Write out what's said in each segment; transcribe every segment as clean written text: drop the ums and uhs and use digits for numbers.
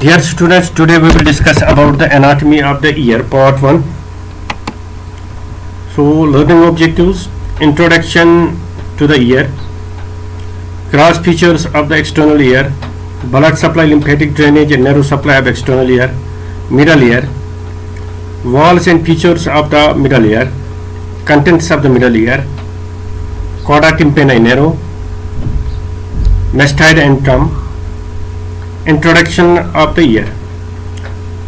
Dear students, today we will discuss about the anatomy of the ear, part 1. So, learning objectives: introduction to the ear, cross features of the external ear, blood supply, lymphatic drainage and nerve supply of external ear, middle ear, walls and features of the middle ear, contents of the middle ear, chorda tympani narrow, mastoid antrum. Introduction of the ear.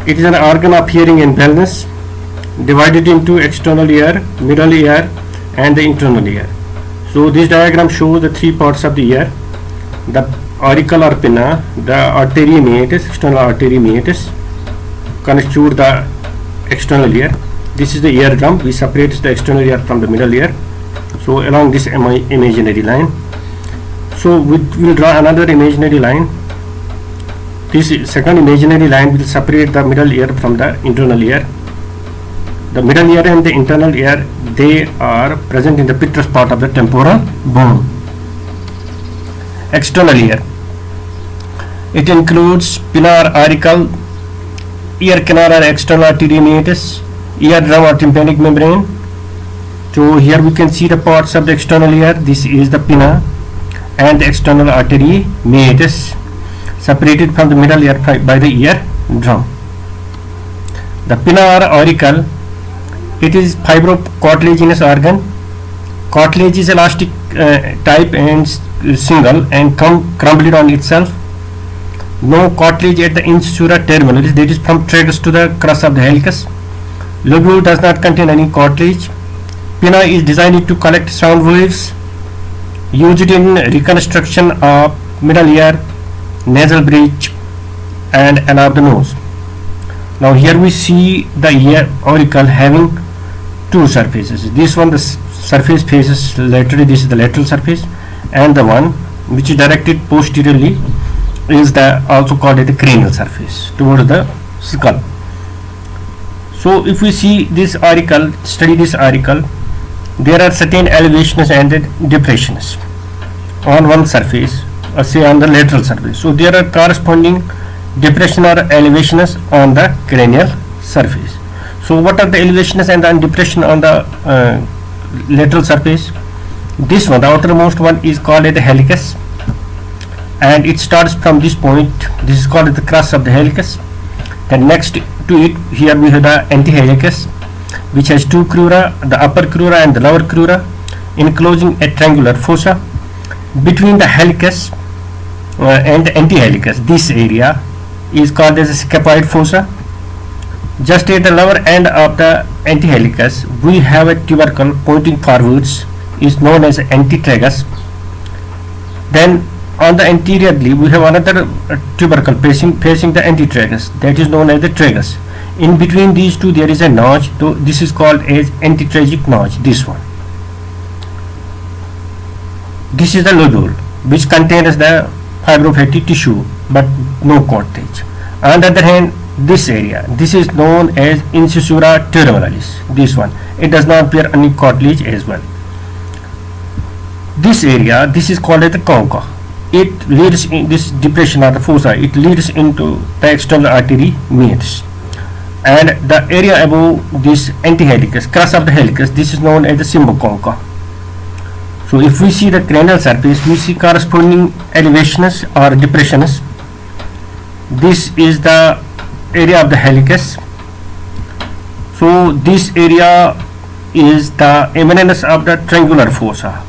It is an organ of hearing and balance, divided into external ear, middle ear and the internal ear. So this diagram shows the three parts of the ear: the auricle or pinna, the artery meatus, external artery meatus constitute the external ear. This is the eardrum. We separate the external ear from the middle ear. So along this imaginary line, so we will draw another imaginary line. This second imaginary line will separate the middle ear from the internal ear. The middle ear and the internal ear, they are present in the petrous part of the temporal bone. External ear. It includes pinna or auricle, ear canal or external artery meatus, eardrum or tympanic membrane. So here we can see the parts of the external ear. This is the pinna and the external artery meatus, separated from the middle ear by the ear drum. The pinna or auricle, it is fibrocartilaginous organ. Cartilage is elastic type and single and crumbled on itself. No cartilage at the insula terminalis, that is from tragus to the crus of the helix. Lobule does not contain any cartilage. Pinna is designed to collect sound waves, used in reconstruction of middle ear, nasal bridge and along the nose. Now here we see the ear auricle having two surfaces. This one, the surface faces laterally, this is the lateral surface, and the one which is directed posteriorly is the also called the cranial surface towards the skull. So if we see this auricle, study this auricle, there are certain elevations and depressions on one surface, say on the lateral surface. So there are corresponding depression or elevations on the cranial surface. So what are the elevations and the depression on the lateral surface? This one, the outermost one, is called the helix, and it starts from this point. This is called the crus of the helix. Then next to it, here we have the antihelix, which has two crura, the upper crura and the lower crura, enclosing a triangular fossa. Between the helix and the antihelix, this area is called as a scaphoid fossa. Just at the lower end of the antihelix, we have a tubercle pointing forwards, is known as antitragus. Then on the anteriorly, we have another tubercle facing the antitragus, that is known as the tragus. In between these two, there is a notch. So this is called as antitragic notch. This one. This is the lobule, which contains the fibrofatty tissue but no cartilage. On the other hand, this area, this is known as incisura terminalis. This one, it does not bear any cartilage as well. This area, this is called as the concha. It leads in this depression of the fossa. It leads into the external artery meatus, and the area above this antihelix, crus of the helix, this is known as the symboconcha. So if we see the cranial surface, we see corresponding elevations or depressions. This is the area of the helix. So this area is the eminence of the triangular fossa.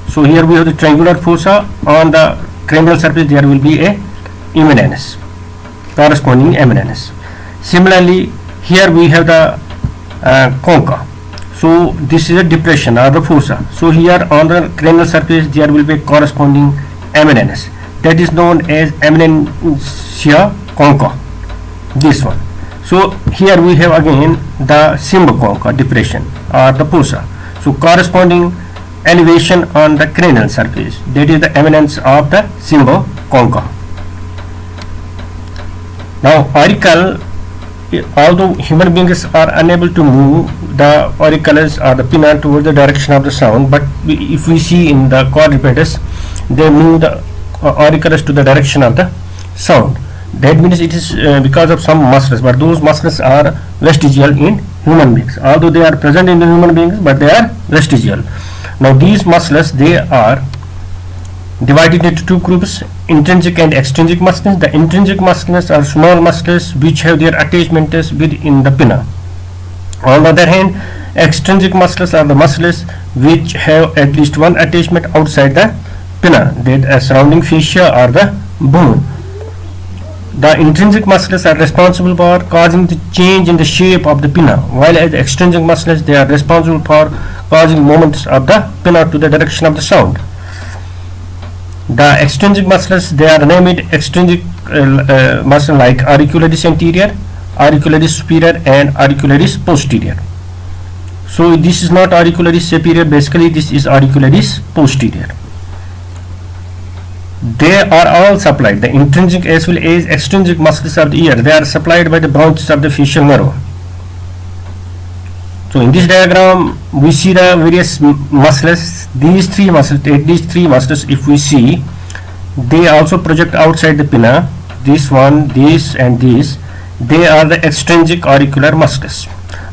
So here we have the triangular fossa. On the cranial surface there will be a eminence, corresponding eminence. Similarly, here we have the concha. So this is a depression or the fossa. So here on the cranial surface there will be a corresponding eminence, that is known as eminentia concha. This one. So here we have again the symboconcha depression or the fossa. So corresponding elevation on the cranial surface, that is the eminence of the symboconcha. Now auricle, although human beings are unable to move the auricles or the pinna towards the direction of the sound, but if we see in the quadrupeds, they move the auricles to the direction of the sound. That means it is because of some muscles, but those muscles are vestigial in human beings. Although they are present in the human beings, but they are vestigial. Now these muscles, they are divided into two groups: intrinsic and extrinsic muscles. The intrinsic muscles are small muscles which have their attachments within the pinna. On the other hand, extrinsic muscles are the muscles which have at least one attachment outside the pinna, that surrounding fascia or the bone. The intrinsic muscles are responsible for causing the change in the shape of the pinna, while as the extrinsic muscles, they are responsible for causing movements of the pinna to the direction of the sound. The extrinsic muscles, they are named extrinsic muscle like auricularis anterior, auricularis superior and auricularis posterior. So this is not auricularis superior, basically this is auricularis posterior. They are all supplied, the intrinsic as well as extrinsic muscles of the ear, they are supplied by the branches of the facial nerve. So in this diagram we see the various muscles. These three muscles, at least three muscles if we see, they also project outside the pinna. This one, this and this, they are the extrinsic auricular muscles.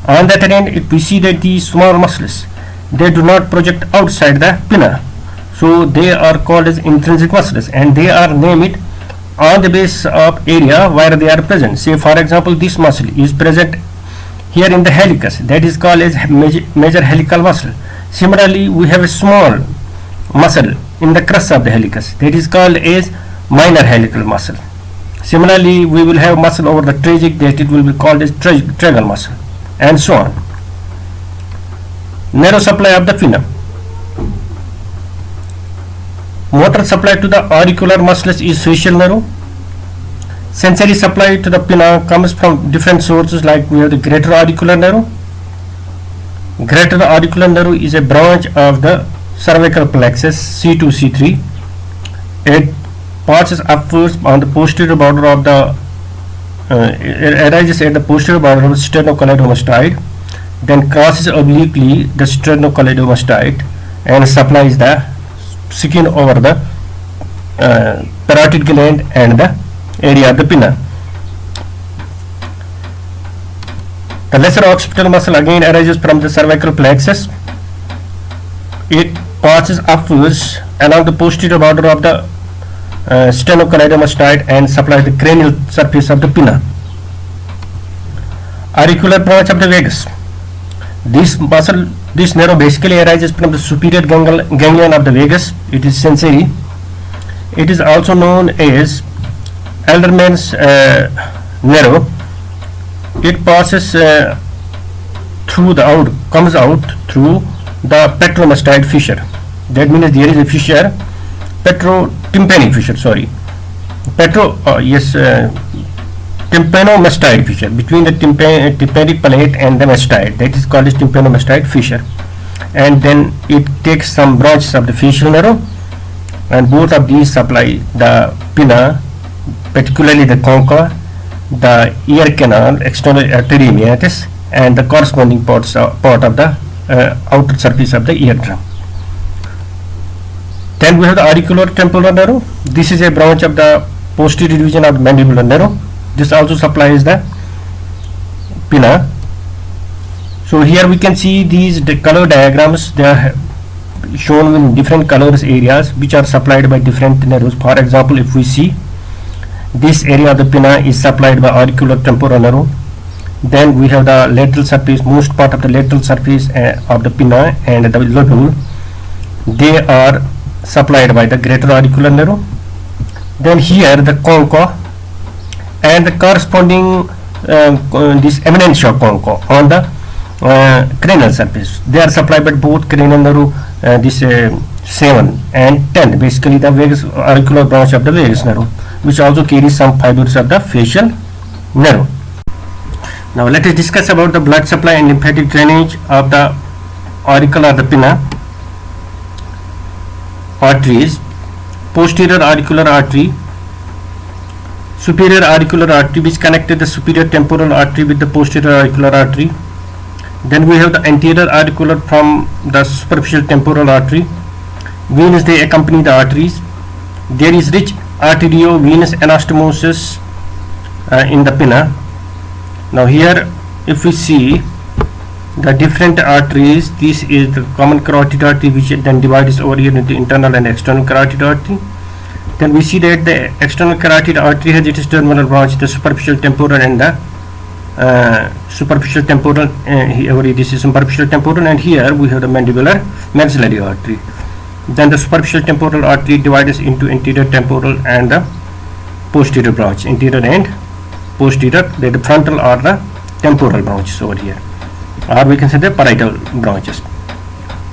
On the other hand, if we see that these small muscles, they do not project outside the pinna, so they are called as intrinsic muscles, and they are named on the basis of area where they are present. Say for example, this muscle is present here in the helix, that is called as major helical muscle. Similarly, we have a small muscle in the crest of the helix, that is called as minor helical muscle. Similarly, we will have muscle over the tragic, that it will be called as tragal muscle, and so on. Narrow supply of the pinna. Motor supply to the auricular muscles is facial nerve. Sensory supply to the pinna comes from different sources, like we have the greater auricular nerve. Greater auricular nerve is a branch of the cervical plexus C2 C3. It passes upwards on the posterior border of the arises at the posterior border of the sternocleidomastoid, then crosses obliquely the sternocleidomastoid and supplies the skin over the parotid gland and the area of the pinna. The lesser occipital muscle again arises from the cervical plexus. It passes upwards along the posterior border of the sternocleidomastoid and supplies the cranial surface of the pinna. Auricular branch of the vagus. This nerve basically arises from the superior ganglion of the vagus. It is sensory. It is also known as Alderman's nerve. It passes comes out through the petromastoid fissure. That means there is a fissure, tympanic fissure, tympanomastoid fissure between the tympanic palate and the mastoid. That is called as tympanomastoid fissure. And then it takes some branches of the facial nerve, and both of these supply the pinna, particularly the concha, the ear canal, external artery meatus, and the corresponding part of the outer surface of the eardrum. Then we have the auriculotemporal nerve. This is a branch of the posterior division of the mandibular nerve. This also supplies the pinna. So here we can see these color diagrams. They are shown in different colors areas which are supplied by different nerves. For example, if we see this area of the pinna is supplied by auriculotemporal nerve. Then we have the lateral surface, most part of the lateral surface of the pinna and the lobule. They are supplied by the greater auricular nerve. Then here the concha and the corresponding this eminentia concha on the cranial surface. They are supplied by both cranial nerve, this 7 and 10, basically the vagus auricular branch of the vagus nerve, which also carries some fibers of the facial nerve. Now let us discuss about the blood supply and lymphatic drainage of the auricle or the pinna. Arteries: posterior auricular artery, superior auricular artery which connected the superior temporal artery with the posterior auricular artery. Then we have the anterior auricular from the superficial temporal artery. Veins, they accompany the arteries. There is rich arteriovenous anastomosis in the pinna. Now here if we see the different arteries, this is the common carotid artery which then divides over here into internal and external carotid artery. Then we see that the external carotid artery has its terminal branch, the superficial temporal and the superficial temporal. Here this is superficial temporal, and here we have the mandibular maxillary artery. Then the superficial temporal artery divides into anterior temporal and the posterior branch, anterior and posterior, the frontal or the temporal branches over here, or we can say the parietal branches.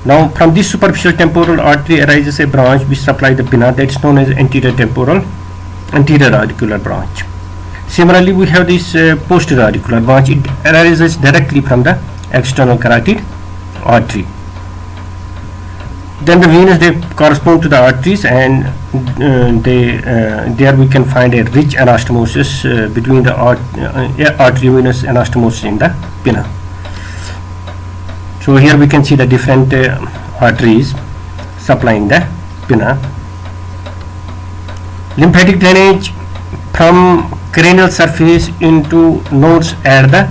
Now from this superficial temporal artery arises a branch which supplies the pinna, that is known as anterior auricular branch. Similarly, we have this posterior auricular branch. It arises directly from the external carotid artery. Then the veins, they correspond to the arteries, and there we can find a rich anastomosis between the arteriovenous anastomosis in the pinna. So here we can see the different arteries supplying the pinna. Lymphatic drainage from cranial surface into nodes at the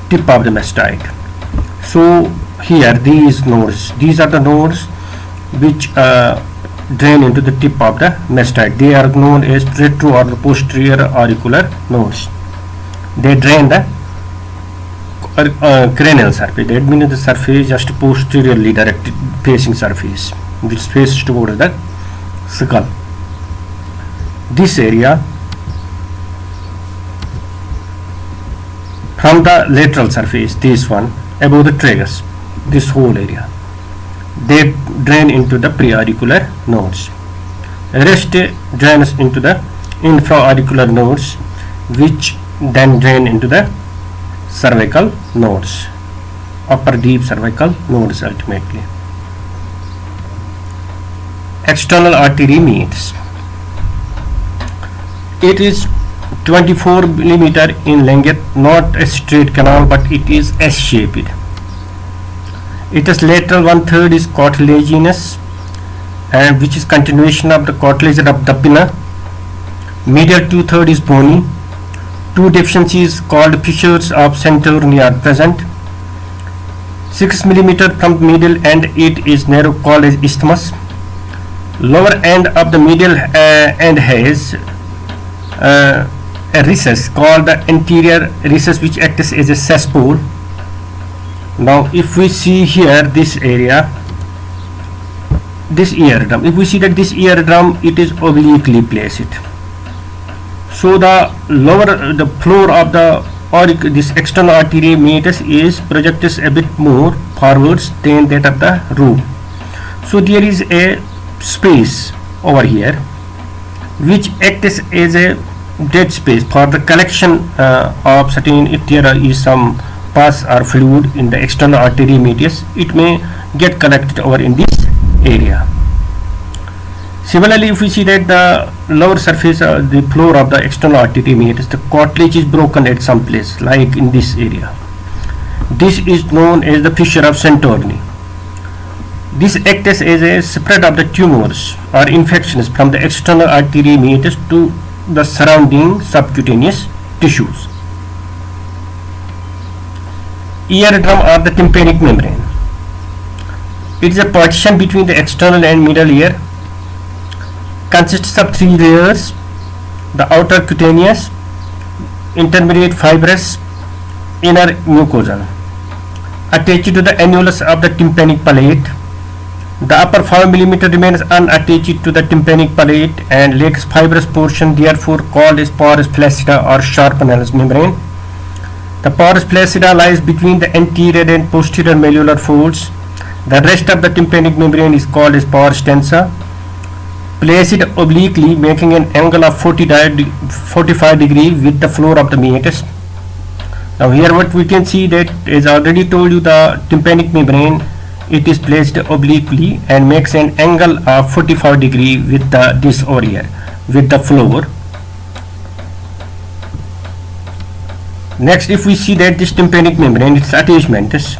tip of the mastoid. So here these nodes, these are the nodes which drain into the tip of the mastoid. They are known as retro or the posterior auricular nodes. They drain the cranial surface. That means the surface just posteriorly directed facing surface which faces towards the skull. This area from the lateral surface, this one above the tragus, this whole area, they drain into the preauricular nodes. Rest drains into the infraauricular nodes, which then drain into the cervical nodes, upper deep cervical nodes ultimately. External artery meets. It is 24 millimeter in length, not a straight canal, but it is S-shaped. It is lateral 1/3 is cartilaginous, and which is continuation of the cartilage of the pinna. Medial 2/3 is bony. Two deficiencies called fissures of centurion are present. 6 millimeter from medial end it is narrow, called as isthmus. Lower end of the medial end has a recess called the anterior recess, which acts as a cesspool. Now if we see here this area, this eardrum, if we see that this eardrum, it is obliquely placed. So the floor of the this external artery meatus is projected a bit more forwards than that of the roof. So there is a space over here which acts as a dead space for the collection of certain, if there is some pus or fluid in the external artery meatus, it may get collected over in this area. Similarly, if we see that the lower surface, the floor of the external artery meatus, the cartilage is broken at some place, like in this area. This is known as the fissure of Centorni. This acts as a spread of the tumors or infections from the external artery meatus to the surrounding subcutaneous tissues. Eardrum or the tympanic membrane. It is a partition between the external and middle ear. Consists of 3 layers: the outer cutaneous, intermediate fibrous, inner mucosal, attached to the annulus of the tympanic palate. The upper 5 millimeter remains unattached to the tympanic palate and lacks fibrous portion, therefore called as pars flaccida or sharp annulus membrane. The pars flaccida lies between the anterior and posterior malleolar folds. The rest of the tympanic membrane is called as pars tensa, placed obliquely, making an angle of 45 degree with the floor of the meatus. Now here what we can see, that as I already told you, the tympanic membrane, it is placed obliquely and makes an angle of 45 degree with this over here with the floor. Next, if we see that this tympanic membrane, its attachments,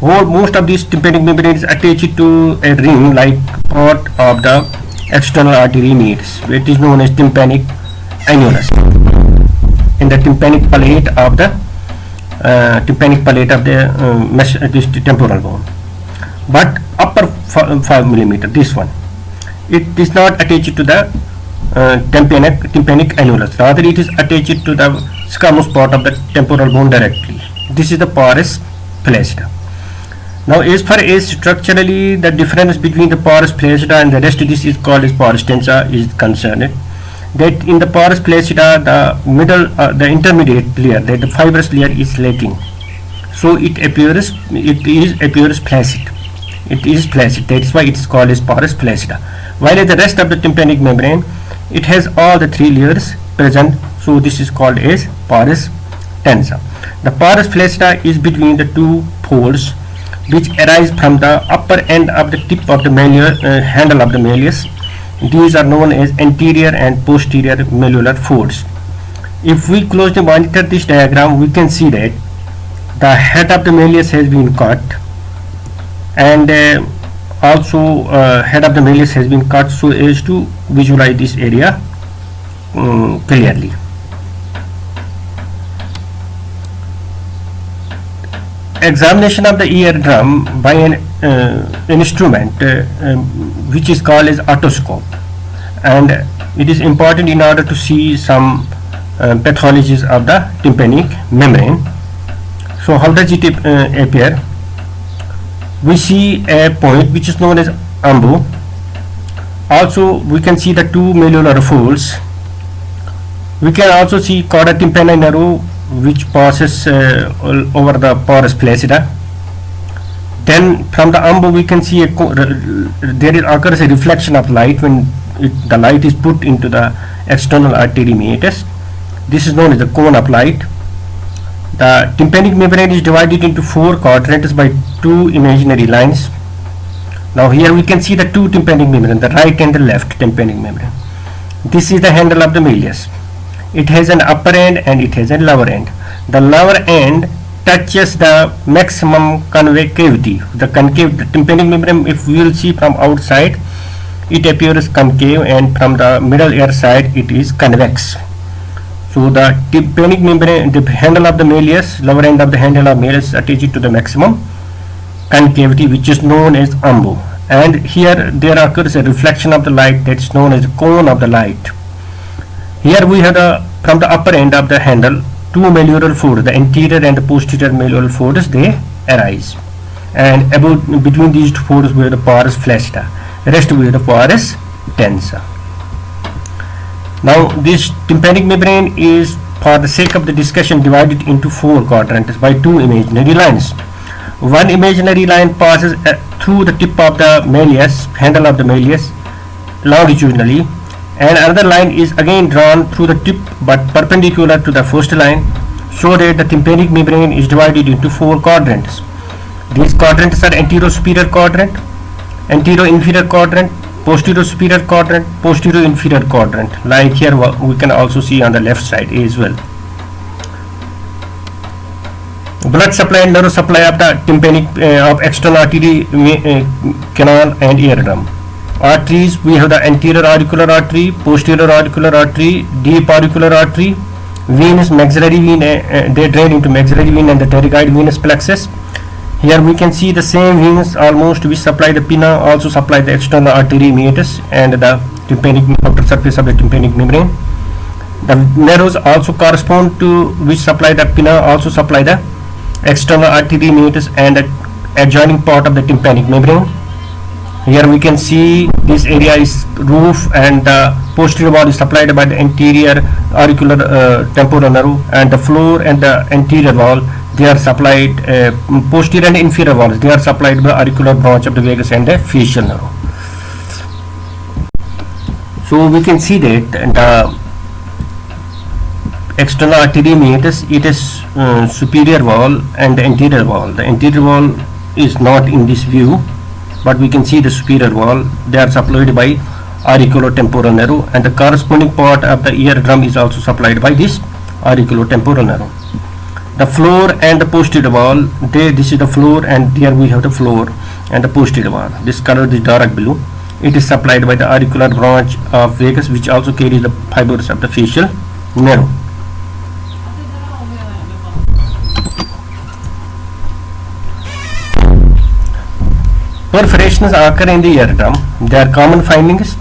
most of this tympanic membrane is attached to a ring like part of the external artery meatus, which is known as tympanic annulus. in the tympanic palate of the this temporal bone. But upper 5 millimeter, this one, it is not attached to the tympanic annulus, rather it is attached to the squamous part of the temporal bone directly. This is the pars flaccida. Now, as far as structurally the difference between the pars flaccida and the rest, this is called as pars tensa, is concerned, that in the pars flaccida the middle the intermediate layer, that the fibrous layer is lacking, so it appears flaccid. It is flaccid, that is why it is called as pars flaccida. While the rest of the tympanic membrane, it has all the 3 layers present, so this is called as pars tensa. The pars flaccida is between the 2 folds which arise from the upper end of the tip of the handle of the malleus. These are known as anterior and posterior malleolar folds. If we closely monitor this diagram, we can see that the head of the malleus has been cut, and also head of the malleus has been cut so as to visualize this area clearly. Examination of the eardrum by an instrument which is called as otoscope, and it is important in order to see some pathologies of the tympanic membrane. So how does it appear? We see a point which is known as umbo. Also we can see the 2 malleolar folds. We can also see cauda tympani narrow, which passes over the pars flaccida. Then from the umbo we can see occurs a reflection of light when the light is put into the external artery meatus. This is known as the cone of light. The tympanic membrane is divided into 4 quadrants by 2 imaginary lines. Now here we can see the 2 tympanic membrane, the right and the left tympanic membrane. This is the handle of the malleus. It has an upper end and it has a lower end. The lower end touches the maximum concavity. The tympanic membrane, if we will see from outside, it appears concave, and from the middle ear side it is convex. So the tympanic membrane, the handle of the malleus, lower end of the handle of malleus, attached to the maximum concavity, which is known as umbo. And here there occurs a reflection of the light, that is known as the cone of the light. Here we have from the upper end of the handle 2 malleolar folds, the anterior and the posterior malleolar folds, they arise, and between these 2 folds we have the pars flaccida, rest we have the pars tensa. Now this tympanic membrane is, for the sake of the discussion, divided into 4 quadrants by 2 imaginary lines. One imaginary line passes through the tip of the malleus, handle of the malleus, longitudinally, and another line is again drawn through the tip but perpendicular to the first line, so that the tympanic membrane is divided into 4 quadrants. These quadrants are anterior-superior quadrant, anterior-inferior quadrant, posterior-superior quadrant, posterior-inferior quadrant, like here we can also see on the left side as well. Blood supply and nerve supply of the tympanic of external artery, canal and eardrum. Arteries, we have the anterior auricular artery, posterior auricular artery, deep auricular artery, venous, maxillary vein, they drain into maxillary vein and the pterygoid venous plexus. Here we can see the same veins almost which supply the pinna, also supply the external artery meatus and the tympanic outer surface of the tympanic membrane. The narrows also correspond to which supply the pinna, also supply the external artery meatus and the adjoining part of the tympanic membrane. Here we can see this area is roof, and the posterior wall is supplied by the anterior auricular temporal nerve, and the floor and the anterior wall, they are supplied, posterior and inferior walls, they are supplied by auricular branch of the vagus and the facial nerve. So we can see that the external artery meatus, it is superior wall and the anterior wall. The anterior wall is not in this view, but we can see the superior wall. They are supplied by auriculotemporal nerve, and the corresponding part of the eardrum is also supplied by this auriculotemporal nerve. The floor and the posterior wall, this is the floor, and here we have the floor and the posterior wall. This color is dark blue. It is supplied by the auricular branch of vagus, which also carries the fibers of the facial nerve. Perforations occur in the eardrum. They are common findings.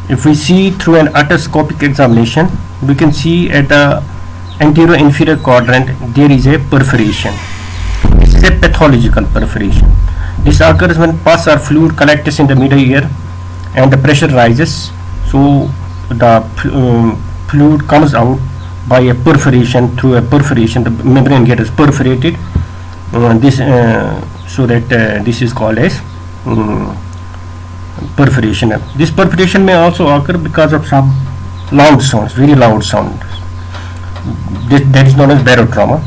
If we see through an otoscopic examination, we can see at the anterior inferior quadrant there is a perforation. This is a pathological perforation. This occurs when pus or fluid collects in the middle ear and the pressure rises, so the fluid comes out by a perforation. Through a perforation, the membrane gets perforated. So that this is called as perforation. This perforation may also occur because of some loud sounds, very loud sound. That is known as barotrauma.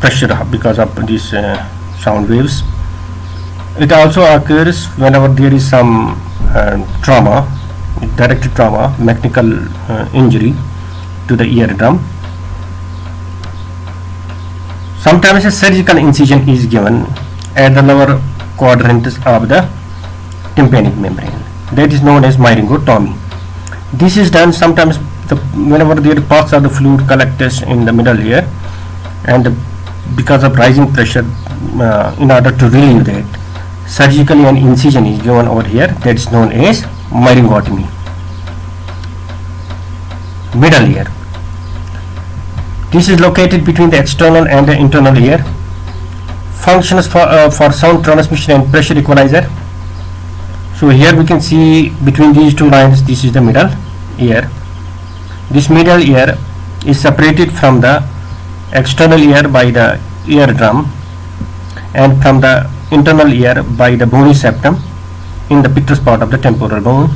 Pressure because of these sound waves. It also occurs whenever there is some trauma, direct trauma, mechanical injury to the eardrum. Sometimes a surgical incision is given at the lower quadrants of the tympanic membrane. That is known as myringotomy. This is done sometimes whenever there parts of the fluid collects in the middle ear, and because of rising pressure, in order to relieve that, surgically an incision is given over here. That is known as myringotomy. Middle ear. This is located between the external and the internal ear. Functions for sound transmission and pressure equalizer. So here we can see between these two lines, this is the middle ear. This middle ear is separated from the external ear by the eardrum and from the internal ear by the bony septum in the pictus part of the temporal bone.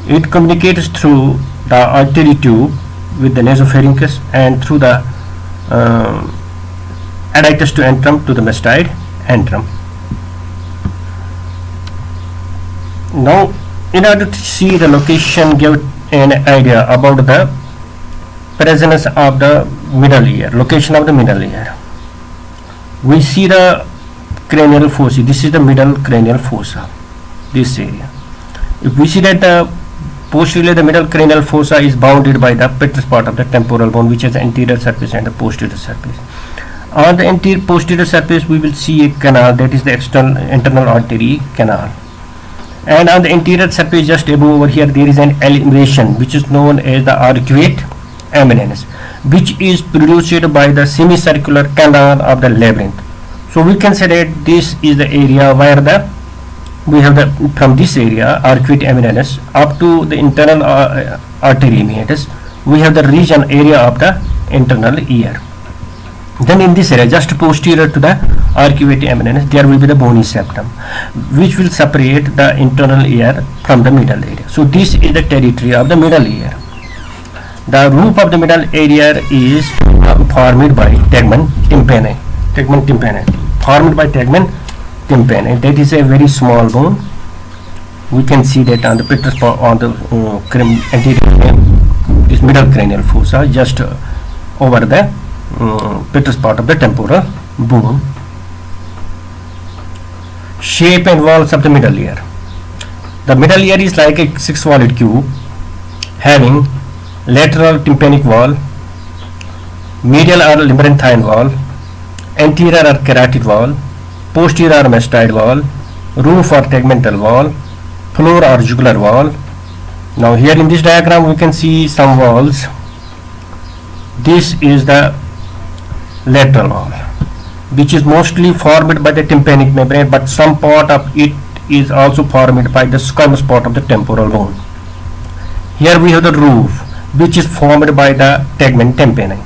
It communicates through the artery tube with the nasopharynx and through the adductus to antrum to the mastoid antrum. Now, in order to see the location, give an idea about the presence of the middle ear, location of the middle ear. We see the cranial fossa. This is the middle cranial fossa, this area. If we see that the posteriorly the middle cranial fossa is bounded by the pectus part of the temporal bone, which has the anterior surface and the posterior surface. On the anterior posterior surface we will see a canal, that is the external internal artery canal, and on the anterior surface just above over here there is an elevation which is known as the arcuate eminence, which is produced by the semicircular canal of the labyrinth. So we can say that this is the area where we have the, from this area arcuate eminence up to the internal artery meatus, we have the region area of the internal ear. Then in this area just posterior to the arcuate eminence there will be the bony septum, which will separate the internal ear from the middle area. So this is the territory of the middle ear. The roof of the middle ear is formed by tegmen tympani. Formed by tegmen tympani. That is a very small bone. We can see that on the pectus part, on the anterior, this middle cranial fossa, just over the pectus part of the temporal bone. Shape and walls of the middle ear. The middle ear is like a six-walled cube having lateral tympanic wall, medial or labyrinthine wall, anterior or carotid wall, posterior or mastoid wall, roof or tegmental wall, floor or jugular wall. Now here in this diagram we can see some walls. This is the lateral wall, which is mostly formed by the tympanic membrane, but some part of it is also formed by the squamous part of the temporal bone. Here we have the roof, which is formed by the tegmen tympani.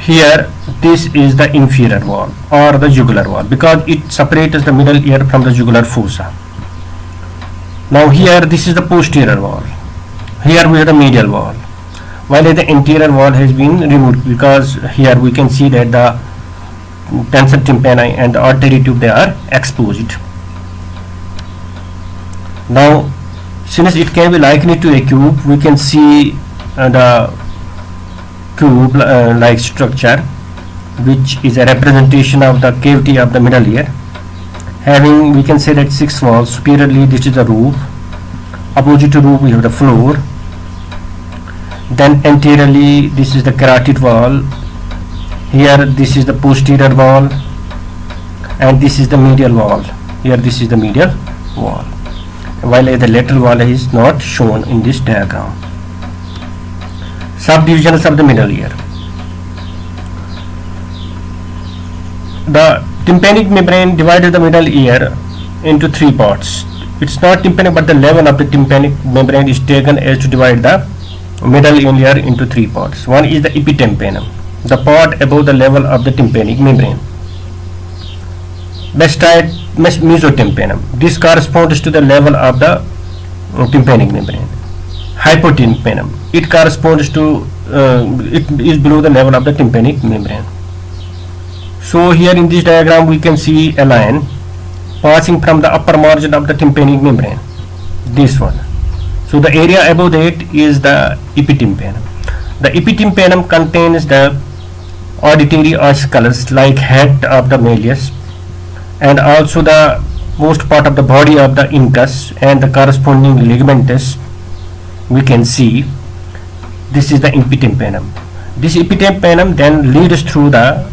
Here this is the inferior wall or the jugular wall, because it separates the middle ear from the jugular fossa. Now here this is the posterior wall. Here we have the medial wall, while the anterior wall has been removed, because here we can see that the tensor tympani and the artery tube, they are exposed. Now since it can be likened to a cube, we can see the cube like structure, which is a representation of the cavity of the middle ear, having, we can say that, 6 walls. Superiorly this is the roof, opposite to roof we have the floor, then anteriorly this is the carotid wall, Here this is the posterior wall, and this is the medial wall. Here this is the medial wall, while the lateral wall is not shown in this diagram. Subdivisions of the middle ear. The tympanic membrane divided the middle ear into three parts. It's not tympanic, but the level of the tympanic membrane is taken as to divide the middle ear into three parts. One is the epitympanum, the part above the level of the tympanic membrane. Mesotympanum, this corresponds to the level of the tympanic membrane. Hypotympanum, it corresponds to it is below the level of the tympanic membrane. So here in this diagram we can see a line passing from the upper margin of the tympanic membrane, this one. So the area above that is the epitympanum. The epitympanum contains the auditory ossicles like head of the malleus, and also the most part of the body of the incus and the corresponding ligamentous. We can see this is the epitympanum. This epitympanum then leads through the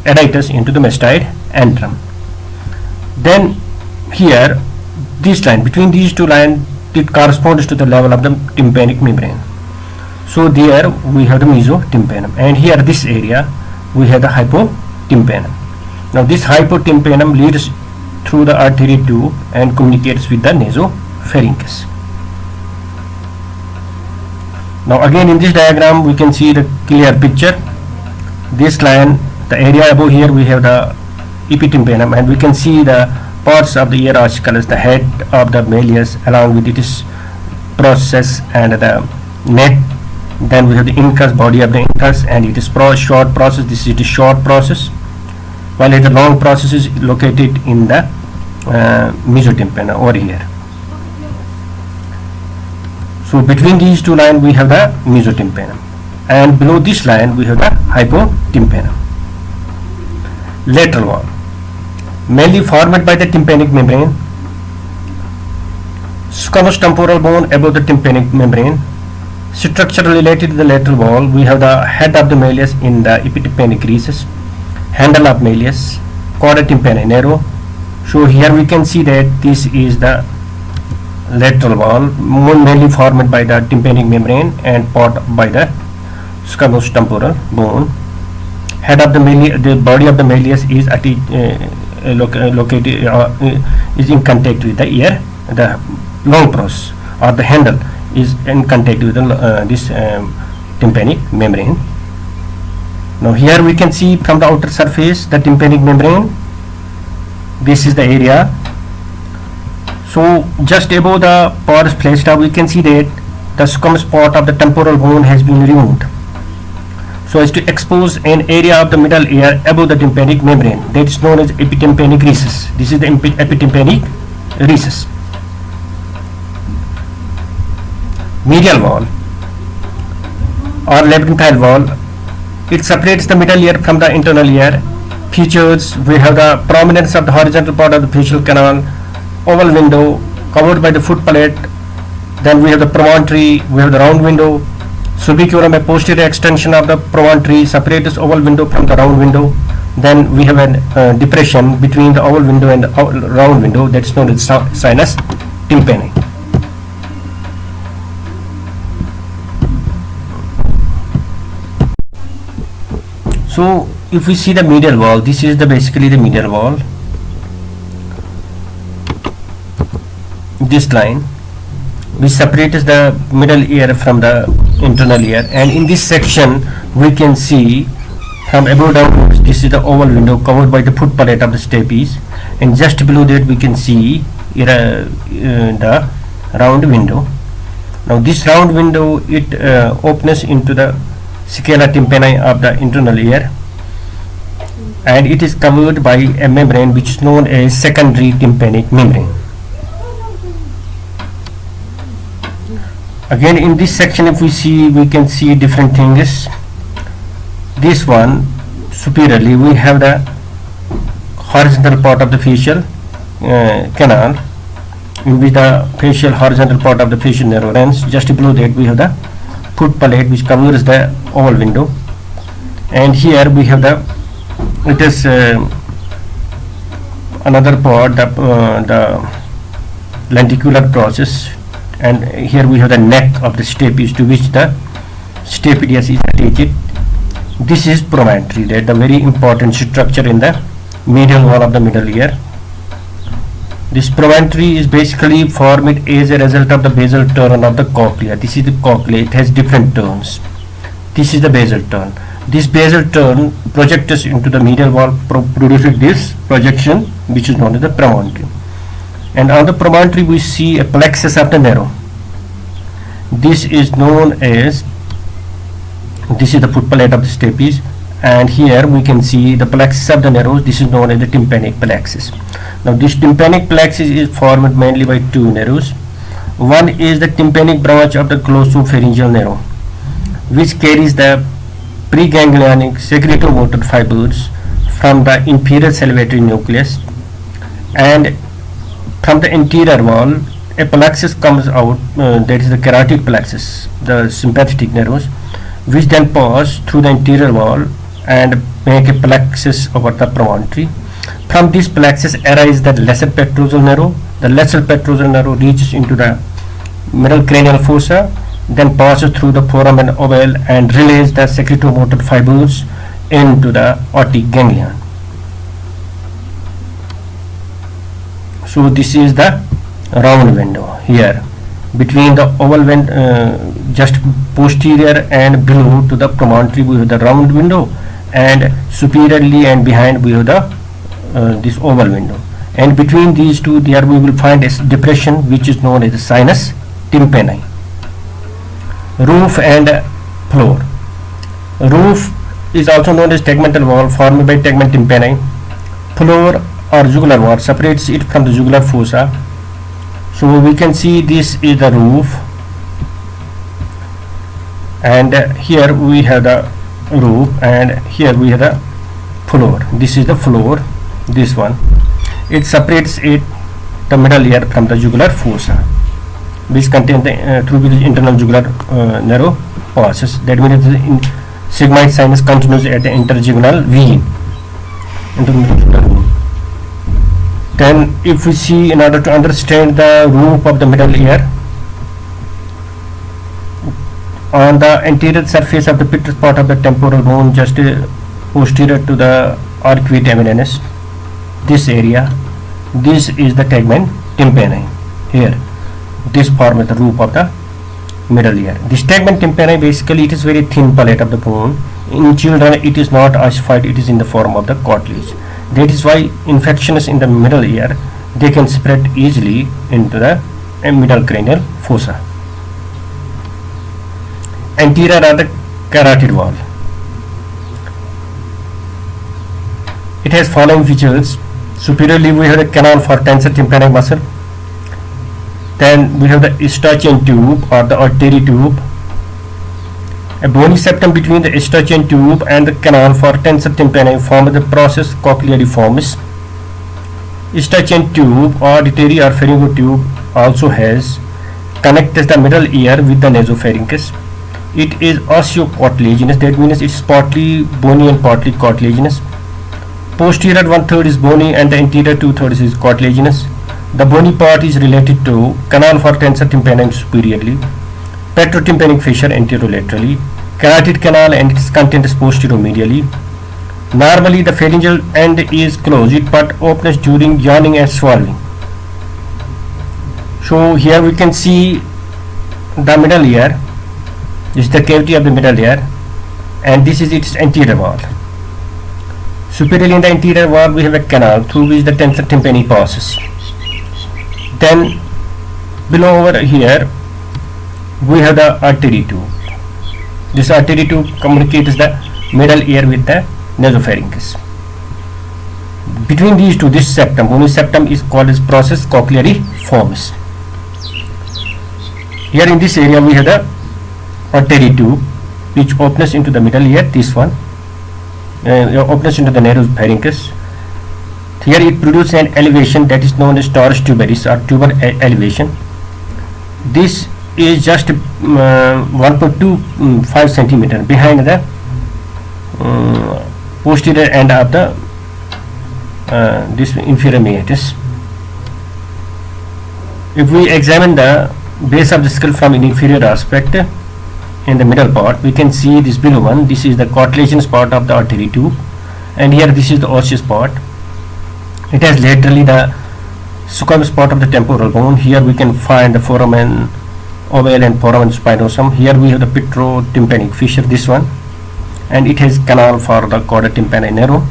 adytus into the mastoid antrum. Then here this line, between these two lines, it corresponds to the level of the tympanic membrane. So there we have the mesotympanum, and here this area we have the hypotympanum. Now this hypotympanum leads through the artery tube and communicates with the nasopharynx. Now again in this diagram we can see the clear picture. This line, the area above here we have the epitympanum, and we can see the parts of the ear ossicles, the head of the malleus along with its process and the neck. Then we have the incus, body of the incus, and it is short process. This is the short process, while the long process is located in the mesotympanum over here. So between these two lines we have the mesotympanum, and below this line we have the hypotympanum. Lateral wall, mainly formed by the tympanic membrane. Squamous temporal bone above the tympanic membrane. Structure related to the lateral wall, we have the head of the malleus in the epitympanic recess, handle of malleus, chorda tympani narrow. So here we can see that this is the lateral wall, mainly formed by the tympanic membrane and part by the squamous temporal bone. Head of the malleus, the body of the malleus is located is in contact with the ear. The long process or the handle is in contact with the, this tympanic membrane. Now here we can see from the outer surface the tympanic membrane. This is the area. So just above the pars flexta we can see that the squamous part of the temporal bone has been removed, so as to expose an area of the middle ear above the tympanic membrane, that is known as epitympanic recess. This is the epitympanic recess. Medial wall or labyrinthine wall, it separates the middle ear from the internal ear. Features, we have the prominence of the horizontal part of the facial canal, oval window covered by the foot palate. Then we have the promontory, we have the round window. Subiculum, a posterior extension of the promontory, separates oval window from the round window. Then we have a depression between the oval window and the round window, that's known as sinus tympani. So if we see the medial wall, this is the basically the medial wall. This line which separates the middle ear from the internal ear, and in this section we can see from above downwards, this is the oval window covered by the foot palate of the stapes, and just below that we can see the round window. Now this round window, it opens into the scala tympani of the internal ear, and it is covered by a membrane which is known as secondary tympanic membrane. Again in this section if we see, we can see different things. This one superiorly we have the horizontal part of the facial canal, in which the facial horizontal part of the facial nerve runs. Just below that we have the foot palate which covers the oval window, And here we have the, it is another part, the lenticular process, and here we have the neck of the stapes to which the stapedius is attached. This is promontory, that the very important structure in the medial wall of the middle ear. This promontory is basically formed as a result of the basal turn of the cochlea. This is the cochlea, it has different turns. This is the basal turn. This basal turn projects into the medial wall, producing this projection which is known as the promontory. And on the promontory we see a plexus of the narrow. This is known as, this is the foot plate of the stapes, and here we can see the plexus of the narrow. This is known as the tympanic plexus. Now this tympanic plexus is formed mainly by two narrows. One is the tympanic branch of the glossopharyngeal narrow, which carries the preganglionic secretomotor fibers from the inferior salivatory nucleus, and from the anterior wall a plexus comes out, that is the carotid plexus, the sympathetic nerves, which then pass through the anterior wall and make a plexus over the promontory. From this plexus arises the lesser petrosal narrow. The lesser petrosal narrow reaches into the middle cranial fossa, then passes through the foramen ovale and relays the secretomotor fibers into the aortic ganglion. So this is the round window here between the oval just posterior and below to the promontory we have the round window, and superiorly and behind we have the this oval window, and between these two there we will find a depression which is known as the sinus tympani. Roof and floor. Roof is also known as tegmental wall formed by tegment tympani. Floor or jugular wall separates it from the jugular fossa. So we can see this is the roof, and here we have the roof, and here we have the floor. This is the floor, this one. It separates the middle ear from the jugular fossa, which contains the through which internal jugular narrow passes. That means the sigmoid sinus continues at the interjugular vein. Then if we see, in order to understand the roof of the middle ear, on the anterior surface of the pitted part of the temporal bone just posterior to the arcuate eminence, this area, this is the tegment tympani. Here this forms the roof of the middle ear. This tegment tympani, basically it is very thin palate of the bone. In children it is not ossified, it is in the form of the cartilage. That is why infections in the middle ear, they can spread easily into the middle cranial fossa. Anterior are the carotid wall. It has following features. Superiorly we have the canal for tensor tympanic muscle. Then we have the Eustachian tube or the artery tube. A bony septum between the Eustachian tube and the canal for tensor tympani form the process cochleariformis. Eustachian tube or auditory or pharyngotube also connects the middle ear with the nasopharynx. It is osseo-cartilaginous, that means it is partly bony and partly cartilaginous. Posterior 1/3 is bony and the anterior 2/3 is cartilaginous. The bony part is related to canal for tensor tympani superiorly, petrotympanic fissure anterolaterally, carotid canal and its content is posteromedially. Normally the pharyngeal end is closed but opens during yawning and swallowing. So here we can see the middle ear. This is the cavity of the middle ear, and this is its anterior wall. Superiorly in the anterior wall we have a canal through which the tensor tympani passes. Then below over here we have the artery tube. This artery tube communicates the middle ear with the nasopharynx. Between these two, this septum, bony septum, is called as process cochleariformis. Here in this area we have the artery tube which opens into the middle ear, this one, opens into the nasopharynx. Here it produces an elevation that is known as torus tuberis or tuber elevation. This is just 1.25 centimeter behind the posterior end of the this inferior meatus. If we examine the base of the skull from an inferior aspect in the middle part, we can see this below one. This is the cartilaginous part of the artery tube, and here this is the osseous part. It has laterally the squamous part of the temporal bone. Here we can find the foramen ovale and foramen spinosum. Here we have the petrotympanic fissure, this one, and it has canal for the chorda tympani narrow.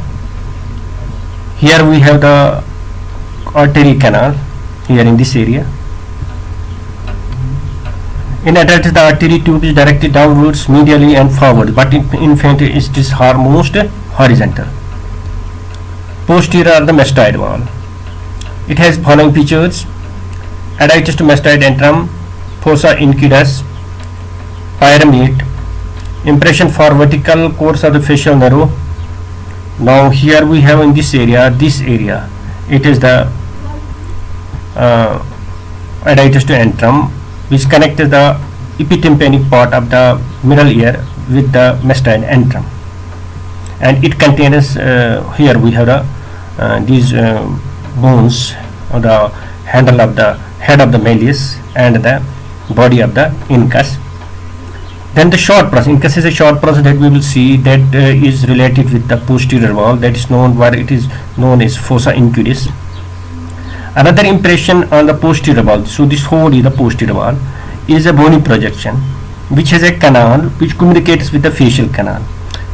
Here we have the artery canal here in this area. In adult, the artery tube is directed downwards, medially and forward, but in infant it is most horizontal. Posterior are the mastoid wall. It has following features: adductus to mastoid antrum, fossa incudus, pyramid, impression for vertical course of the facial nerve. Now here we have in this area, it is the adductus to antrum, which connects the epitympanic part of the middle ear with the mastoid antrum, and it contains here we have the these bones of the handle of the head of the malleus and the body of the incus. Then the short process, incus is a short process that we will see that is related with the posterior wall, that is known where it is known as fossa incudis. Another impression on the posterior wall, so this whole is the posterior wall, is a bony projection which has a canal which communicates with the facial canal.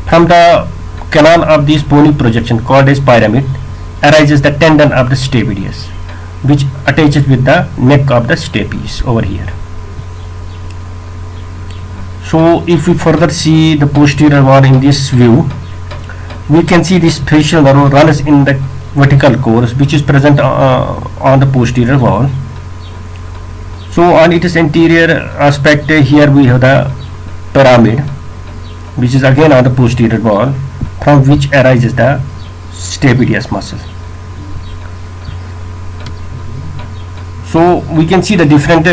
From the canal of this bony projection called as pyramid arises the tendon of the stapedius, which attaches with the neck of the stapes over here. So if we further see the posterior wall in this view, we can see this facial nerve runs in the vertical course which is present on the posterior wall. So on its anterior aspect, here we have the pyramid, which is again on the posterior wall, from which arises the stapedius muscle. So we can see the different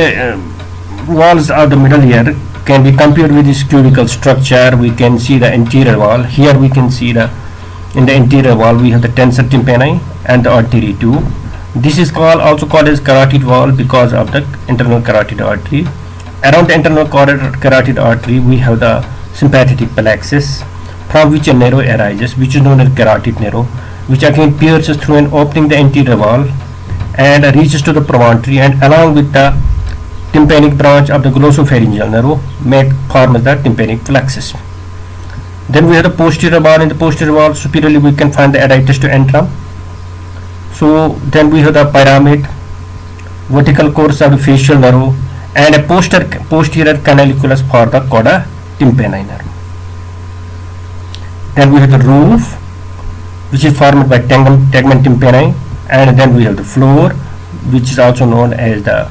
walls of the middle ear can be compared with this cubical structure. We can see the anterior wall. Here we can see the in the anterior wall we have the tensor tympani and the artery tube. This is also called as carotid wall because of the internal carotid artery. Around the internal carotid artery we have the sympathetic plexus, from which a narrow arises, which is known as carotid narrow, which again pierces through an opening the anterior wall and reaches to the promontory, and along with the tympanic branch of the glossopharyngeal nerve forms the tympanic plexus. Then we have the posterior wall. In the posterior wall superiorly we can find the adductus to antrum. So then we have the pyramid, vertical course of the facial nerve, and a posterior canaliculus for the chorda tympani nerve. Then we have the roof, which is formed by tegmen tympani, and then we have the floor, which is also known as the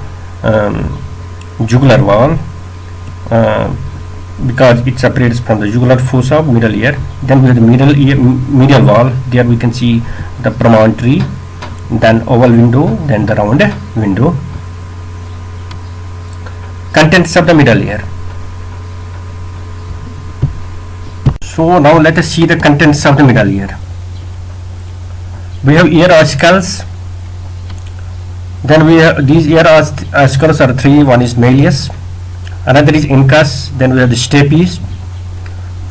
jugular wall, because it separates from the jugular fossa of middle ear. Then we have the medial wall. There we can see the promontory, then oval window, then the round window. Contents of the middle ear. So now let us see the contents of the middle ear. We have ear ossicles. Then we have these ear ossicles are three. One is malleus, another is incus, then we have the stapes.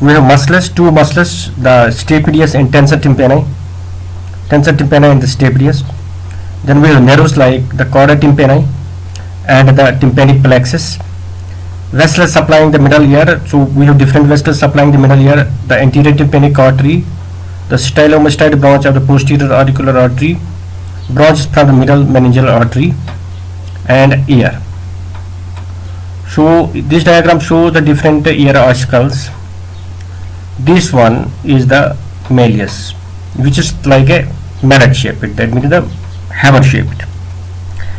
We have muscles, two muscles, the stapedius and tensor tympani and the stapedius. Then we have nerves like the chorda tympani and the tympanic plexus. Vessels supplying the middle ear, so we have different vessels supplying the middle ear: the anterior tympanic artery, the stylomastoid branch of the posterior auricular artery, branches from the middle meningeal artery, and ear. So this diagram shows the different ear ossicles. This one is the malleus, which is like a mallet shaped, that means the hammer shaped,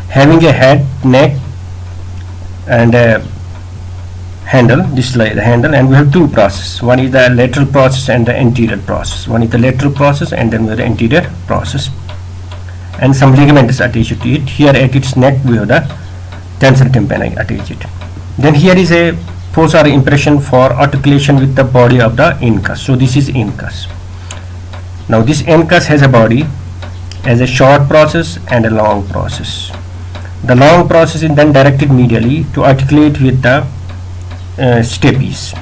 having a head, neck, and a handle. This is like the handle, and we have two processes. One is the lateral process and the anterior process. One is the lateral process, and then we have the anterior process, and some ligament is attached to it. Here at its neck we have the tensor tympani attached. Then here is a fossa or impression for articulation with the body of the incus. So this is incus. Now this incus has a body as a short process and a long process. The long process is then directed medially to articulate with the stapes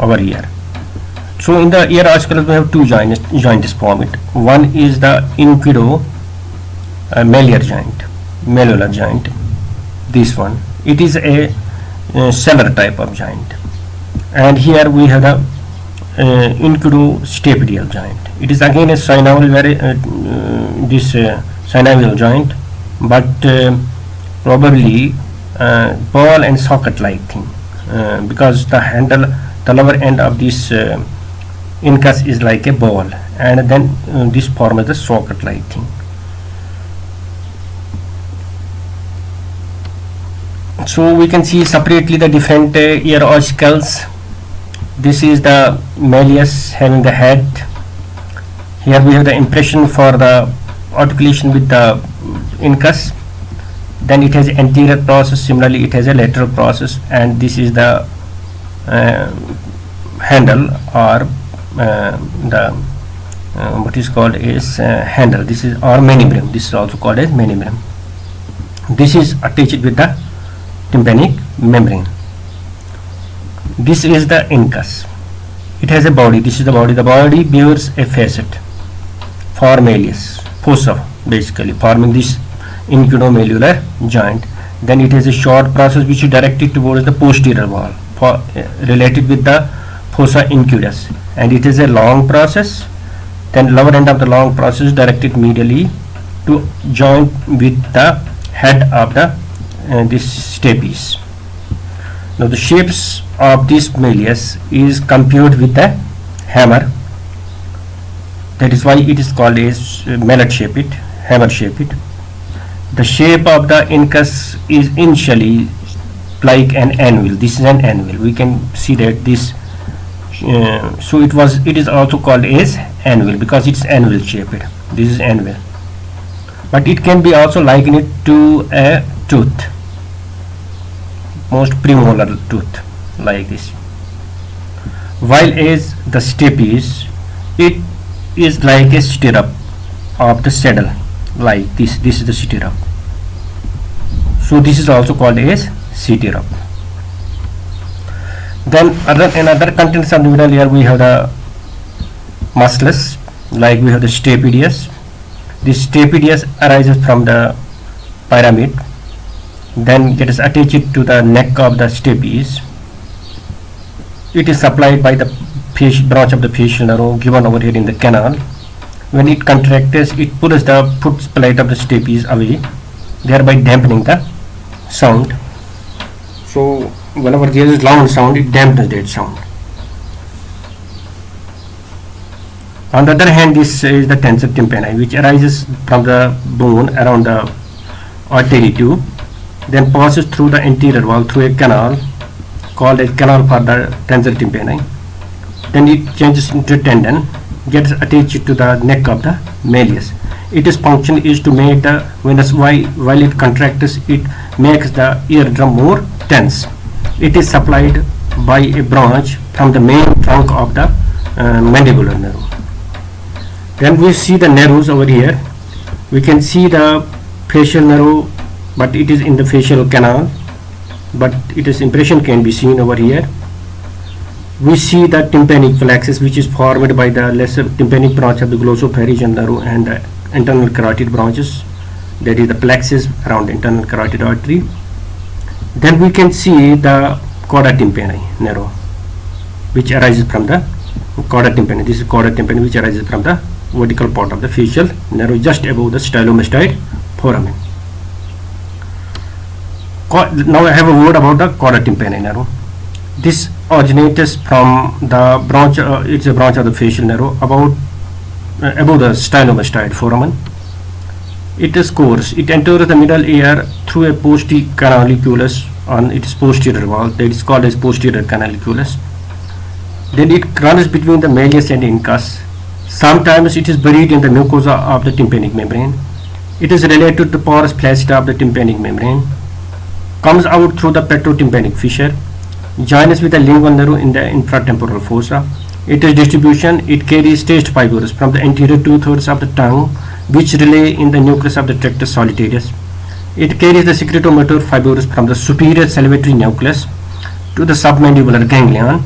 over here. So in the ear orsicles we have two joints formed. One is the inquido-mallear joint, malleolar joint. This one, it is a cellar type of joint, and here we have the inquido-stapedial joint. It is again a synovial, synovial joint, but probably ball and socket like thing, because the handle, the lower end of this incus is like a ball, and then this form is the socket like thing. So we can see separately the different ear orsicles. This is the malleus having the head. Here we have the impression for the articulation with the incus. Then it has anterior process. Similarly, it has a lateral process, and this is the handle, or what is called as handle. This is or manibrum. This is also called as manibrum. This is attached with the tympanic membrane. This is the incus. It has a body. This is the body. The body bears a facet for malleus, fossa, basically forming this inquido-malleolar joint. Then it has a short process which is directed towards the posterior wall, related with the fossa inquidus, and it is a long process. Then lower end of the long process directed medially to join with the head of the this stapes. Now the shapes of this malleus is computed with the hammer. That is why it is called as mallet shaped, hammer shaped. The shape of the incus is initially like an anvil. This is an anvil. We can see that this. So it is also called as anvil because it's anvil shaped. This is anvil, but it can be also likened to a tooth, most premolar tooth, like this. While as the stapes, it is like a stirrup of the saddle, like this. This is the stirrup. So this is also called as stirrup. Then another contents of the middle ear, we have the muscles, like we have the stapedius. This stapedius arises from the pyramid, then gets attached to the neck of the stapes. It is supplied by the branch of the facial nerve given over here in the canal. When it contracts, it pulls the foot plate of the stapes away, thereby dampening the sound. So whenever there is loud sound, it dampens that sound. On the other hand, this is the tensor tympani, which arises from the bone around the artery tube, then passes through the anterior wall through a canal called a canal for the tensor tympani. Then it changes into a tendon, gets attached to the neck of the malleus. Its function is to make the venous, while it contracts, it makes the eardrum more tense. It is supplied by a branch from the main trunk of the mandibular nerve. Then we see the nerves over here. We can see the facial nerve, but it is in the facial canal, but its impression can be seen over here. We see the tympanic plexus, which is formed by the lesser tympanic branch of the glossopharyngeal nerve and the internal carotid branches, that is the plexus around the internal carotid artery. Then we can see the chorda tympani nerve, which arises from the chorda tympani. This is chorda tympani, which arises from the vertical part of the facial nerve just above the stylomastoid foramen. Now I have a word about the chorda tympani nerve. This originates from the branch, it's a branch of the facial nerve above the stylomastoid foramen. It is coarse. It enters the middle ear through a posterior canaliculus on its posterior wall, that is called as posterior canaliculus. Then it runs between the malleus and incus. Sometimes it is buried in the mucosa of the tympanic membrane. It is related to the porous placenta of the tympanic membrane, comes out through the petrotympanic fissure, joins with the lingual nerve in the infratemporal fossa. Its distribution, it carries staged fibers from the anterior 2/3 of the tongue, which relay in the nucleus of the tractus solitarius. It carries the secretomotor fibers from the superior salivatory nucleus to the submandibular ganglion.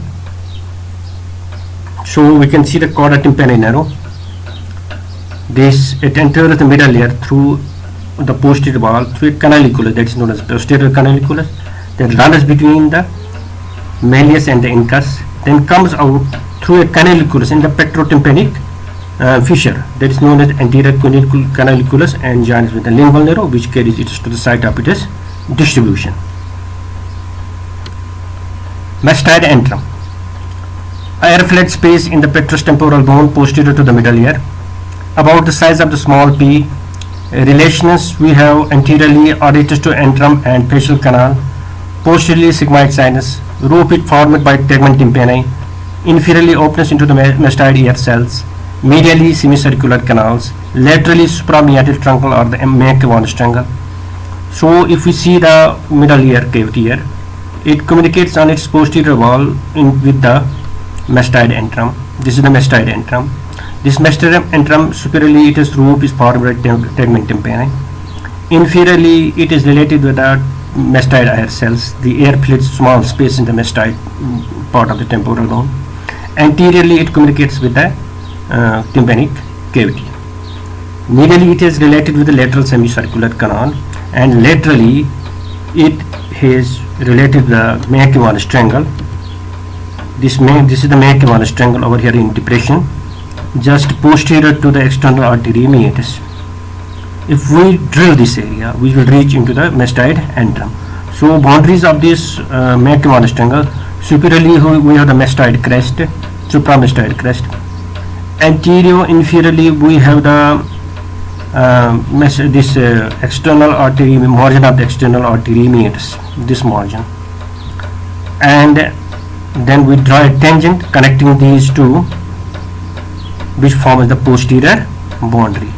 So we can see the chorda tympani narrow. It enters the middle ear through the posterior wall through a canaliculus, that is known as posterior canaliculus, that runs between the malleus and the incus, then comes out through a canaliculus in the pectotympanic fissure, that is known as anterior canaliculus, and joins with the lingual nerve, which carries it to the site of its distribution. Mastoid antrum. Air-filled space in the pectorostemporal bone posterior to the middle ear, about the size of the small pea. Relations we have anteriorly auratus to antrum and facial canal, posteriorly sigmoid sinus, rope it formed by tegmen tympani, inferiorly opens into the mastoid ear cells, medially semicircular canals, laterally suprameatal truncle or the Mencke-von Strengel. So if we see the middle ear cavity here, it communicates on its posterior wall with the mastoid antrum. This is the mastoid antrum. This mastoid antrum, superiorly its roof is formed by tegmen tympani. Inferiorly it is related with the mastoid ear cells. The air fills small space in the mastoid part of the temporal bone. Anteriorly it communicates with the tympanic cavity. Medially it is related with the lateral semicircular canal, and laterally it is related to the Mencke-von Strengel. This is the Mencke-von Strengel over here in depression, just posterior to the external artery meatus. If we drill this area, we will reach into the mastoid antrum. So boundaries of this Mencke-von Strengel: superiorly we have the mastoid crest, supramastoid crest. Anterior, inferiorly we have the external artery, margin of the external artery meatus, this margin, and then we draw a tangent connecting these two, which forms the posterior boundary.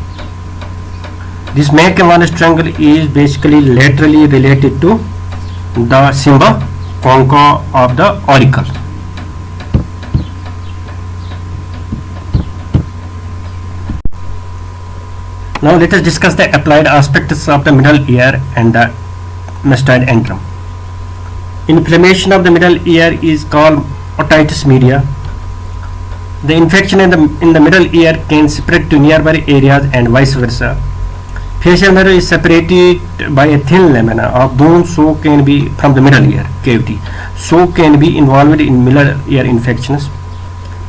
This Mencke-von Strengel is basically laterally related to the Symba concha of the auricle. Now let us discuss the applied aspects of the middle ear and the mastoid antrum. Inflammation of the middle ear is called otitis media. The infection in the middle ear can spread to nearby areas and vice versa. Facial nerve is separated by a thin lamina of bone, so can be from the middle ear cavity, so can be involved in middle ear infections.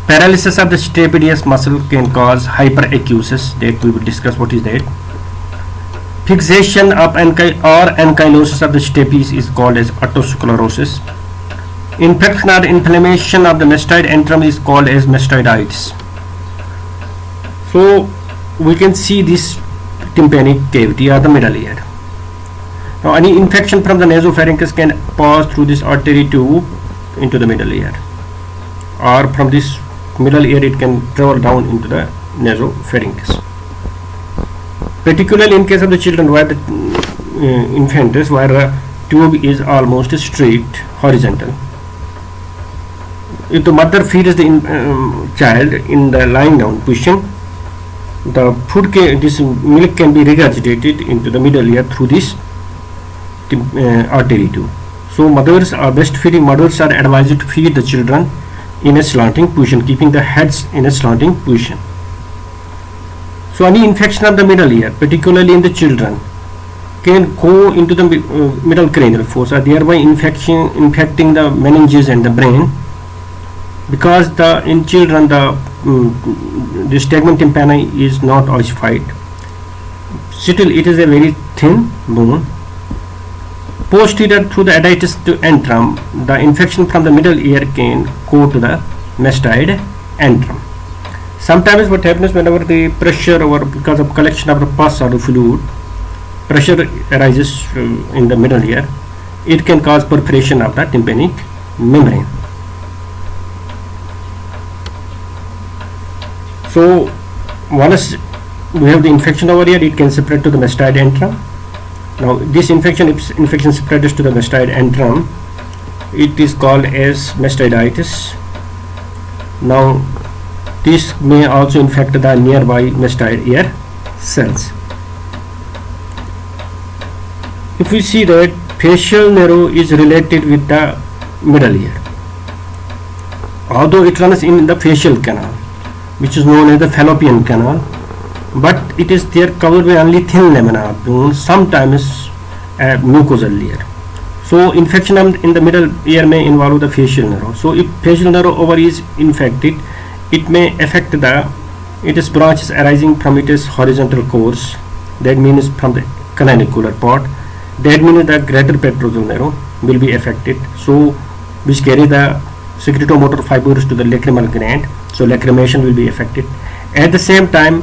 Paralysis of the stapedius muscle can cause hyperacusis, that we will discuss what is that. Fixation of ankylosis of the stapes is called as otosclerosis. Infection or inflammation of the mastoid antrum is called as mastoiditis. So we can see this tympanic cavity or the middle ear. Now any infection from the nasopharynx can pass through this artery tube into the middle ear, or from this middle ear it can travel down into the nasopharynx. Particularly in case of the children where the infants, where the tube is almost straight, horizontal. If the mother feeds the child in the lying down position, this milk can be regurgitated into the middle ear through this artery tube. So breastfeeding mothers are advised to feed the children in a slanting position, keeping the heads in a slanting position. So any infection of the middle ear, particularly in the children, can go into the middle cranial fossa, thereby infecting the meninges and the brain, because in children this tegmen tympani is not ossified. Still it is a very thin bone. Posterior through the additus to antrum, the infection from the middle ear can go to the mastoid antrum. Sometimes what happens, whenever the pressure or because of collection of the pus or the fluid, pressure arises in the middle ear, it can cause perforation of the tympanic membrane. So once we have the infection over here, it can spread to the mastoid antrum. Now this infection spreads to the mastoid antrum, it is called as mastoiditis. Now this may also infect the nearby mastoid ear cells. If we see that facial nerve is related with the middle ear, although it runs in the facial canal, which is known as the fallopian canal, but it is there covered by only thin lamina of bone, sometimes a mucosal layer. So infection in the middle ear may involve the facial nerve. So if facial nerve over is infected, it may affect its branches arising from its horizontal course, that means from the canalicular part. That means the greater petrosal nerve will be affected, so which carry the secretomotor fibers to the lacrimal gland, so lacrimation will be affected. At the same time,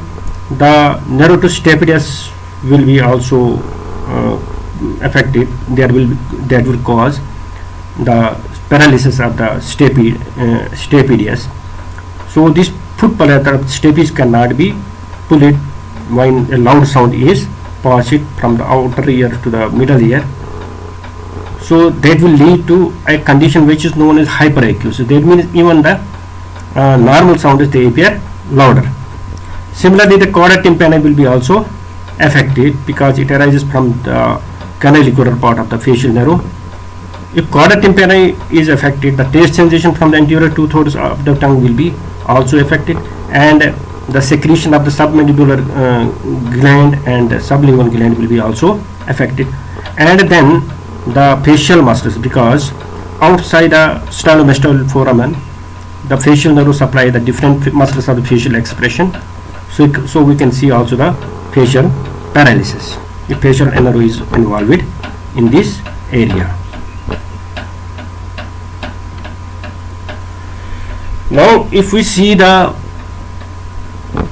the nerve to stapedius will be also affected. That will cause the paralysis of the stapedius. So this foot palata of stapes cannot be pulled when a loud sound is passed from the outer ear to the middle ear. So that will lead to a condition which is known as hyperacusis. That means even the normal sound they appear louder. Similarly, the chorda tympani will be also affected because it arises from the canalicular part of the facial nerve. If chorda tympani is affected, the taste sensation from the anterior 2/3 of the tongue will be also affected, and the secretion of the submandibular gland and sublingual gland will be also affected. And then the facial muscles, because outside the stylomastoidal foramen, the facial nerve supply the different muscles of the facial expression. So we can see also the facial paralysis if facial nerve is involved in this area. Now if we see the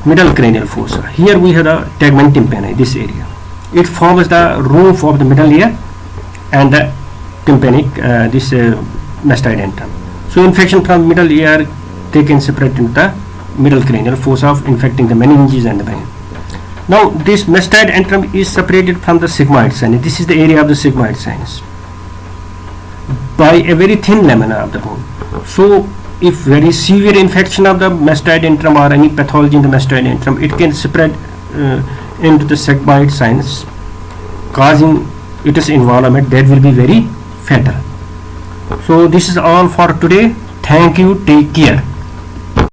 middle cranial fossa, here we have the tegmen tympani, this area. It forms the roof of the middle ear and the tympanic mastoid antrum. So infection from middle ear, they can separate into the middle cranial fossa of infecting the meninges and the brain. Now this mastoid antrum is separated from the sigmoid sinus. This is the area of the sigmoid sinus by a very thin lamina of the bone. So if very severe infection of the mastoid antrum or any pathology in the mastoid antrum, it can spread into the sigmoid sinus, causing its involvement that will be very fatal. So this is all for today. Thank you. Take care.